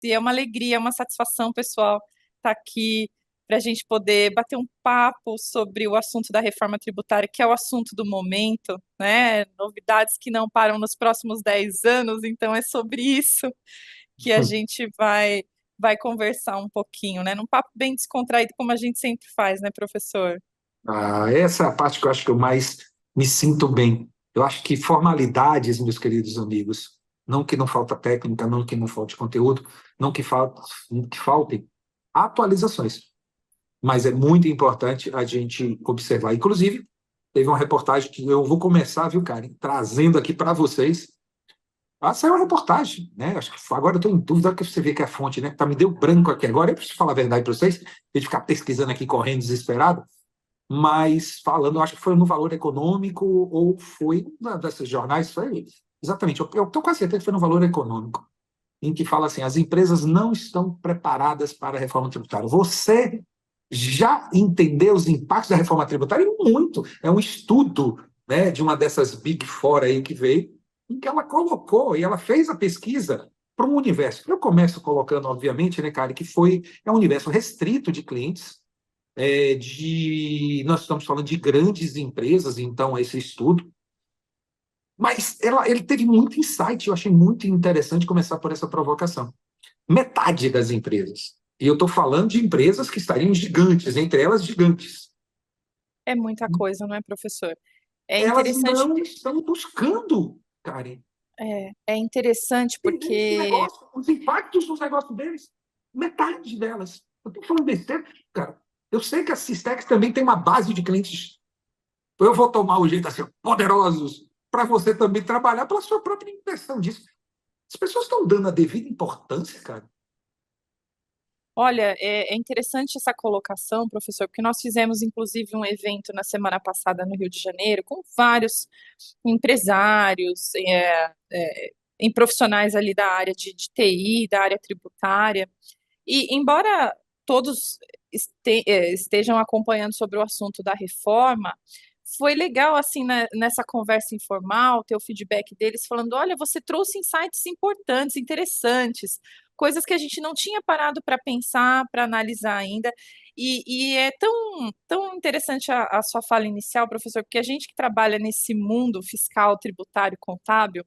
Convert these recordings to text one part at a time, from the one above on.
E é uma alegria, é uma satisfação, pessoal, estar aqui para a gente poder bater um papo sobre o assunto da reforma tributária, que é o assunto do momento, né? Novidades que não param nos próximos 10 anos, então é sobre isso que a gente vai conversar um pouquinho, né? Num papo bem descontraído, como a gente sempre faz, né, professor? Essa é a parte que eu acho que eu mais me sinto bem. Eu acho que formalidades, meus queridos amigos, não que não falta técnica, não que não falte conteúdo, não que faltem atualizações, mas é muito importante a gente observar. Inclusive, teve uma reportagem que eu vou começar, viu, Karen, trazendo aqui para vocês. Saiu uma reportagem, né? Acho que agora eu estou em dúvida que você vê que é a fonte, né? Tá, me deu branco aqui agora. Eu preciso falar a verdade para vocês, de ficar pesquisando aqui correndo desesperado, mas falando, eu acho que foi no Valor Econômico ou foi uma desses jornais, foi exatamente, eu estou quase certeza que foi no Valor Econômico, em que fala assim, as empresas não estão preparadas para a reforma tributária. Você já entendeu os impactos da reforma tributária? Muito. É um estudo, né, de uma dessas Big Four aí que veio, em que ela colocou e ela fez a pesquisa para um universo. Eu começo colocando, obviamente, né, cara, que é um universo restrito de clientes, nós estamos falando de grandes empresas, então, esse estudo, mas ele teve muito insight, eu achei muito interessante começar por essa provocação. Metade das empresas, e eu estou falando de empresas que estariam gigantes, entre elas gigantes, É muita coisa, não é, professor? É elas interessante, não estão buscando, Karen, é interessante entender esse porque, negócio, os impactos dos negócios deles. Metade delas. Eu estou falando besteira, cara. Eu sei que a Cistex também tem uma base de clientes. Eu vou tomar o jeito assim, poderosos, para você também trabalhar pela sua própria impressão disso. As pessoas estão dando a devida importância, cara. olha, é interessante essa colocação, professor, porque nós fizemos inclusive um evento na semana passada no Rio de Janeiro com vários empresários, em profissionais ali da área de TI, da área tributária. E embora todos estejam acompanhando sobre o assunto da reforma, foi legal, assim, nessa conversa informal, ter o feedback deles falando: olha, você trouxe insights importantes, interessantes, coisas que a gente não tinha parado para pensar, para analisar ainda. E é tão interessante a sua fala inicial, professor, porque a gente que trabalha nesse mundo fiscal, tributário, contábil,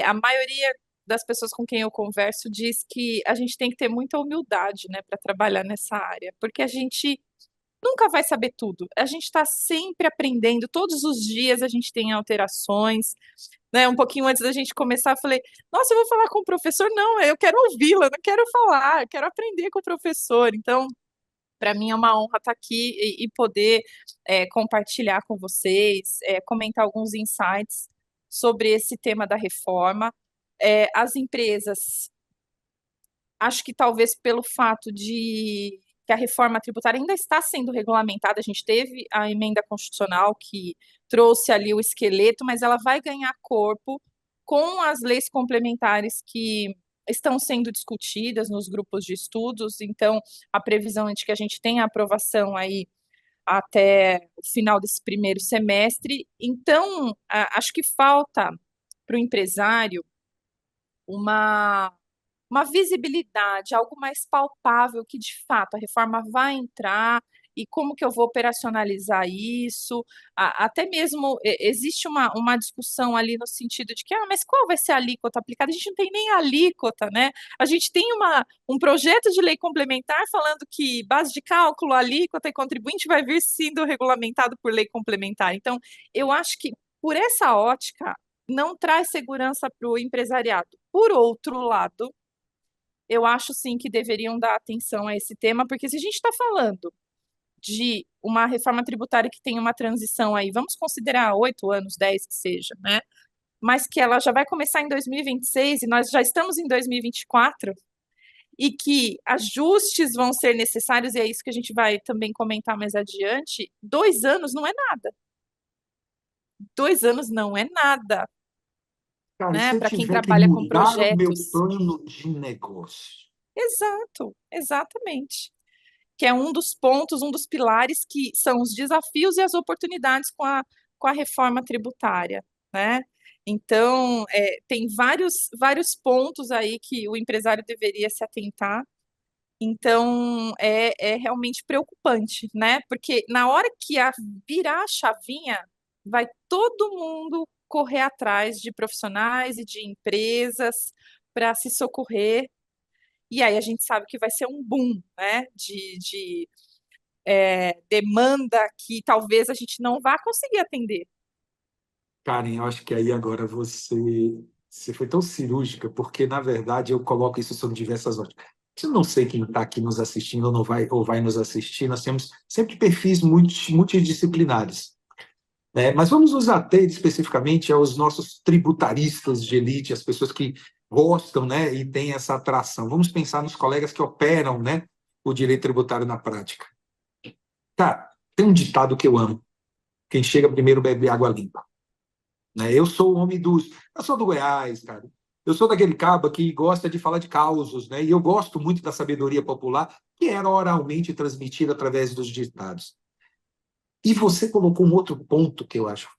a maioria das pessoas com quem eu converso diz que a gente tem que ter muita humildade, né, para trabalhar nessa área, porque a gente nunca vai saber tudo. A gente está sempre aprendendo, todos os dias a gente tem alterações, né? Um pouquinho antes da gente começar, eu falei: nossa, eu vou falar com o professor? Não, eu quero ouvi-la, não quero falar, eu quero aprender com o professor. Então, para mim é uma honra estar aqui e poder compartilhar com vocês, comentar alguns insights sobre esse tema da reforma. As empresas, acho que talvez pelo fato de que a reforma tributária ainda está sendo regulamentada, a gente teve a emenda constitucional que trouxe ali o esqueleto, mas ela vai ganhar corpo com as leis complementares que estão sendo discutidas nos grupos de estudos, então a previsão é de que a gente tenha a aprovação aí até o final desse primeiro semestre. Então, acho que falta para o empresário uma visibilidade, algo mais palpável que de fato a reforma vai entrar e como que eu vou operacionalizar isso. Até mesmo existe uma discussão ali no sentido de que, mas qual vai ser a alíquota aplicada? A gente não tem nem alíquota, né? A gente tem um projeto de lei complementar falando que base de cálculo, alíquota e contribuinte vai vir sendo regulamentado por lei complementar. Então, eu acho que por essa ótica não traz segurança para o empresariado. Por outro lado, eu acho sim que deveriam dar atenção a esse tema, porque se a gente está falando de uma reforma tributária que tem uma transição aí, vamos considerar 8 anos, 10 que seja, né? Mas que ela já vai começar em 2026 e nós já estamos em 2024, e que ajustes vão ser necessários, e é isso que a gente vai também comentar mais adiante. 2 anos não é nada. 2 anos não é nada, Cara, e né? se eu Para quem tiver que trabalha com mudar o meu projetos. plano de negócio? Exato, exatamente. Que é um dos pontos, um dos pilares que são os desafios e as oportunidades com a reforma tributária, né? Então, tem vários pontos aí que o empresário deveria se atentar. Então, é realmente preocupante, né? Porque na hora que virar a chavinha, vai todo mundo correr atrás de profissionais e de empresas para se socorrer. E aí a gente sabe que vai ser um boom, né? De demanda que talvez a gente não vá conseguir atender. Karen, eu acho que aí agora você foi tão cirúrgica, porque, na verdade, eu coloco isso sob diversas óticas. Eu não sei quem está aqui nos assistindo ou, não vai, ou vai nos assistir, nós temos sempre perfis multidisciplinares, né? Mas vamos nos ater especificamente aos nossos tributaristas de elite, as pessoas que gostam, né, e têm essa atração. Vamos pensar nos colegas que operam, né, o direito tributário na prática. Cara, tem um ditado que eu amo: quem chega primeiro bebe água limpa. Né? Eu sou o homem dos. Eu sou do Goiás, cara. Eu sou daquele caba que gosta de falar de causos, né? E eu gosto muito da sabedoria popular, que era oralmente transmitida através dos ditados. E você colocou um outro ponto que eu acho.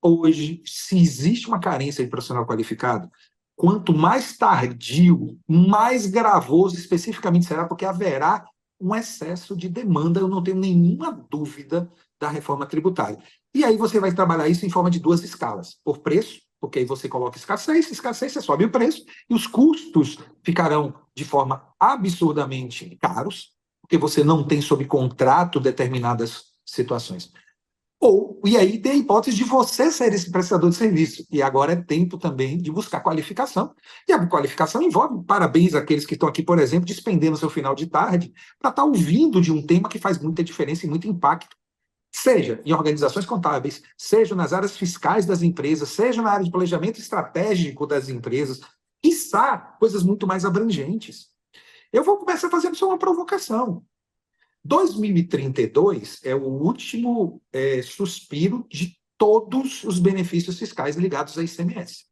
Hoje, se existe uma carência de profissional qualificado, quanto mais tardio, mais gravoso especificamente será, porque haverá um excesso de demanda, eu não tenho nenhuma dúvida, da reforma tributária. E aí você vai trabalhar isso em forma de duas escalas: por preço, porque aí você coloca escassez, você sobe o preço, e os custos ficarão de forma absurdamente caros, porque você não tem sob contrato determinadas situações. E aí tem a hipótese de você ser esse prestador de serviço. E agora é tempo também de buscar qualificação. E a qualificação envolve parabéns àqueles que estão aqui, por exemplo, despendendo seu final de tarde para estar ouvindo de um tema que faz muita diferença e muito impacto. Seja em organizações contábeis, seja nas áreas fiscais das empresas, seja na área de planejamento estratégico das empresas, quiçá coisas muito mais abrangentes. Eu vou começar fazendo só uma provocação. 2032 é o último suspiro de todos os benefícios fiscais ligados à ICMS,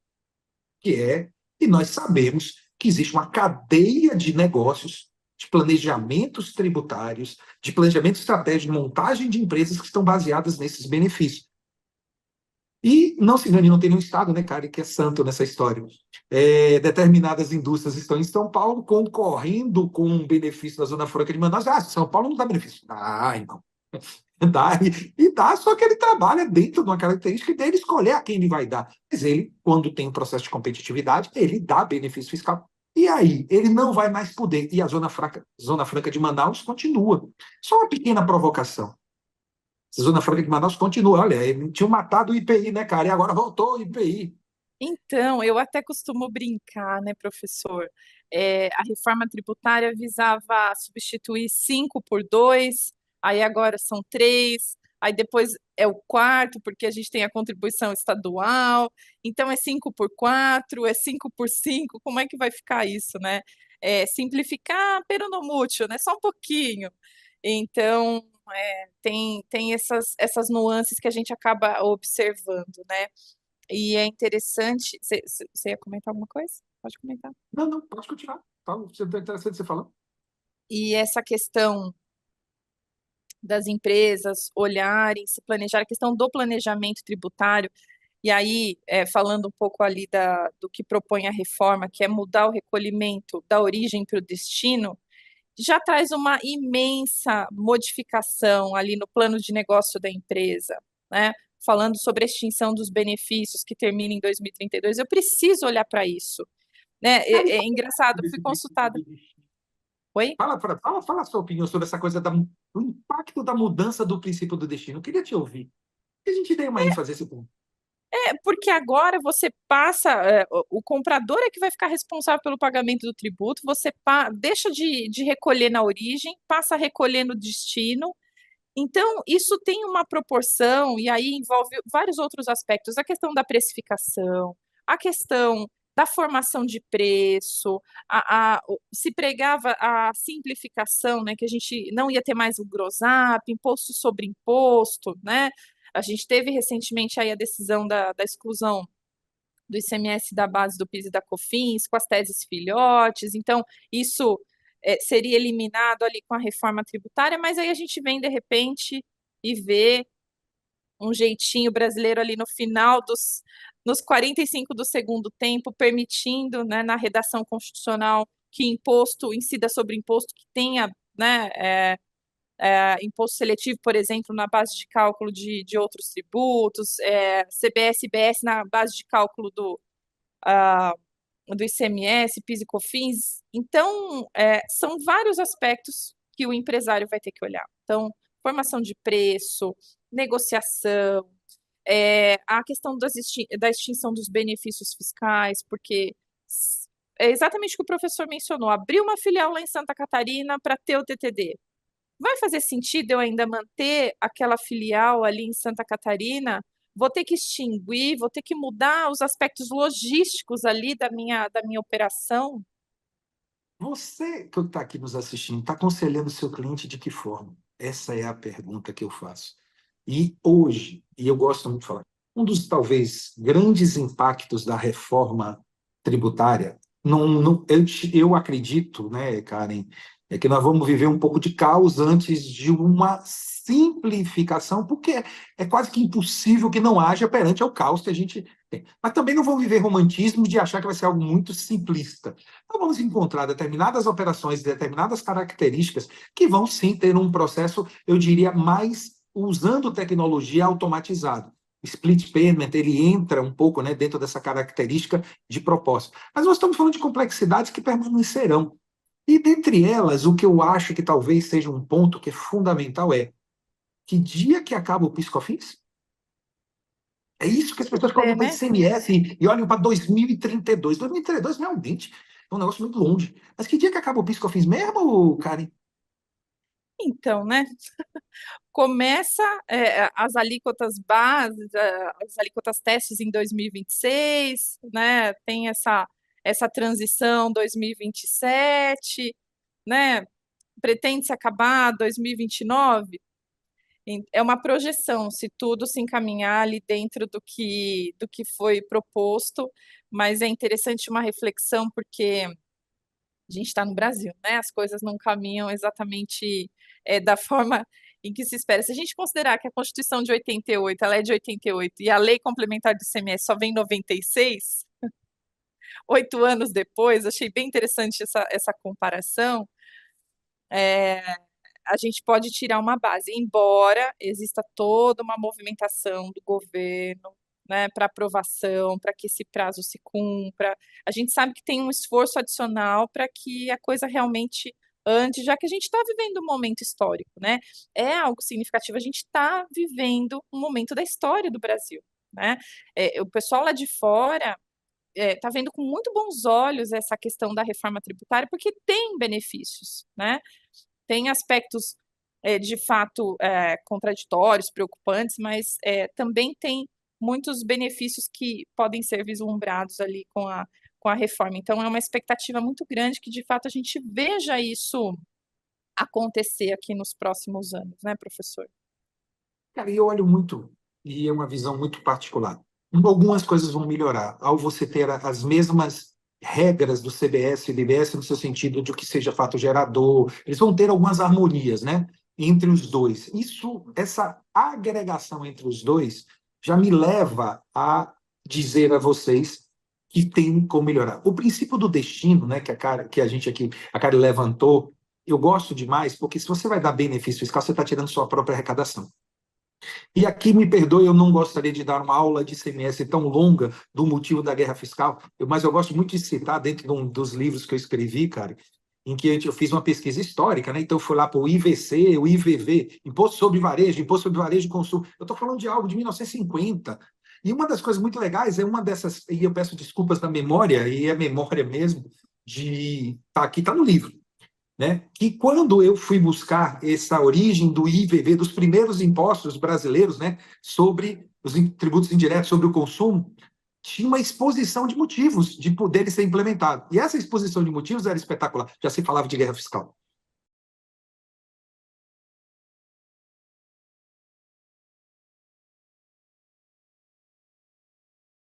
e nós sabemos que existe uma cadeia de negócios, de planejamentos tributários, de planejamento estratégico, de montagem de empresas que estão baseadas nesses benefícios. E não se engane, não tem nenhum estado, né, cara, que é santo nessa história. Determinadas indústrias estão em São Paulo concorrendo com um benefício da Zona Franca de Manaus. Ah, São Paulo não dá benefício. Ah, não. Dá, e dá, só que ele trabalha dentro de uma característica dele escolher a quem ele vai dar. Mas ele, quando tem um processo de competitividade, ele dá benefício fiscal. E aí, ele não vai mais poder. E a Zona Franca de Manaus continua. Só uma pequena provocação. A Zona Franca de Manaus continua. Olha, tinham matado o IPI, né, cara? E agora voltou o IPI. Então, eu até costumo brincar, né, professor? A reforma tributária visava substituir 5 por 2, aí agora são 3, aí depois é o quarto, porque a gente tem a contribuição estadual, então é 5 por 4, é 5 por 5, como é que vai ficar isso, né? Simplificar, pero no mucho, né? Só um pouquinho. Então, tem essas nuances que a gente acaba observando, né? E é interessante. Você ia comentar alguma coisa? Pode comentar. Não, não, pode continuar. Fala, é interessante você falar. E essa questão das empresas olharem, se planejar, a questão do planejamento tributário, e aí, falando um pouco ali do que propõe a reforma, que é mudar o recolhimento da origem para o destino, já traz uma imensa modificação ali no plano de negócio da empresa, né? Falando sobre a extinção dos benefícios que termina em 2032, eu preciso olhar para isso, né? Cara, É engraçado, eu fui consultada. Oi? Fala a sua opinião sobre essa coisa do impacto da mudança do princípio do destino. Eu queria te ouvir. A gente tem uma ênfase nesse ponto. Porque agora você passa, o comprador é que vai ficar responsável pelo pagamento do tributo, você deixa de recolher na origem, passa a recolher no destino. Então, isso tem uma proporção, e aí envolve vários outros aspectos, a questão da precificação, a questão da formação de preço, se pregava a simplificação, né, que a gente não ia ter mais o gross-up, imposto sobre imposto, né? A gente teve recentemente aí a decisão da exclusão do ICMS da base do PIS e da COFINS, com as teses filhotes, então isso seria eliminado ali com a reforma tributária, mas aí a gente vem de repente e vê um jeitinho brasileiro ali no final nos 45 do segundo tempo, permitindo, né, na redação constitucional que imposto incida sobre imposto que tenha, né, imposto seletivo, por exemplo, na base de cálculo de outros tributos, CBS e IBS na base de cálculo do ICMS, PIS e COFINS. Então, são vários aspectos que o empresário vai ter que olhar. Então, formação de preço, negociação, a questão da extinção dos benefícios fiscais, porque é exatamente o que o professor mencionou, abrir uma filial lá em Santa Catarina para ter o TTD. Vai fazer sentido eu ainda manter aquela filial ali em Santa Catarina? Vou ter que extinguir, vou ter que mudar os aspectos logísticos ali da minha operação? Você que está aqui nos assistindo, está aconselhando o seu cliente de que forma? Essa é a pergunta que eu faço. E hoje, e eu gosto muito de falar, um dos talvez grandes impactos da reforma tributária, eu acredito, né, Karen, é que nós vamos viver um pouco de caos antes de uma simplificação, porque é quase que impossível que não haja perante ao caos que a gente tem. Mas também não vamos viver romantismo de achar que vai ser algo muito simplista. Então, vamos encontrar determinadas operações, determinadas características que vão sim ter um processo, eu diria, mais usando tecnologia automatizada. Split payment, ele entra um pouco, né, dentro dessa característica de propósito. Mas nós estamos falando de complexidades que permanecerão. E dentre elas, o que eu acho que talvez seja um ponto que é fundamental é que dia que acaba o PIS/COFINS? É isso que as pessoas colocam para Né? ICMS e olham para 2032. 2032 realmente é um negócio muito longe. Mas que dia que acaba o PIS/COFINS mesmo, Karen? Então, né? Começa as alíquotas bases, as alíquotas testes em 2026, né? Tem essa transição 2027, né? Pretende-se acabar 2029. É uma projeção, se tudo se encaminhar ali dentro do que foi proposto, mas é interessante uma reflexão, porque a gente está no Brasil, né? As coisas não caminham exatamente da forma em que se espera. Se a gente considerar que a Constituição de 88, ela é de 88, e a Lei Complementar do ICMS só vem em 96, 8 anos depois, achei bem interessante essa comparação. A gente pode tirar uma base, embora exista toda uma movimentação do governo, né, para aprovação, para que esse prazo se cumpra. A gente sabe que tem um esforço adicional para que a coisa realmente ande, já que a gente está vivendo um momento histórico, né? É algo significativo, a gente está vivendo um momento da história do Brasil, né? O pessoal lá de fora está vendo com muito bons olhos essa questão da reforma tributária, porque tem benefícios, né? Tem aspectos de fato contraditórios, preocupantes, mas também tem muitos benefícios que podem ser vislumbrados ali com a reforma. Então, é uma expectativa muito grande que, de fato, a gente veja isso acontecer aqui nos próximos anos, né, professor? Cara, e eu olho muito, e é uma visão muito particular. Algumas coisas vão melhorar ao você ter as mesmas regras do CBS e do IBS no seu sentido de que seja fato gerador, eles vão ter algumas harmonias, né, entre os dois. Essa agregação entre os dois já me leva a dizer a vocês que tem como melhorar. O princípio do destino, né, que a gente aqui, a Karen levantou, eu gosto demais, porque se você vai dar benefício fiscal, você está tirando sua própria arrecadação. E aqui, me perdoe, eu não gostaria de dar uma aula de ICMS tão longa do motivo da guerra fiscal, mas eu gosto muito de citar dentro dos livros que eu escrevi, cara, em que eu fiz uma pesquisa histórica, né? Então, eu fui lá para o IVC, o IVV, Imposto sobre Varejo e Consumo. Eu estou falando de algo de 1950. E uma das coisas muito legais é uma dessas, e eu peço desculpas da memória, e é memória mesmo, tá aqui, está no livro, né? Que quando eu fui buscar essa origem do IVV, dos primeiros impostos brasileiros, né, sobre os tributos indiretos sobre o consumo, tinha uma exposição de motivos de poderem ser implementados. E essa exposição de motivos era espetacular. Já se falava de guerra fiscal.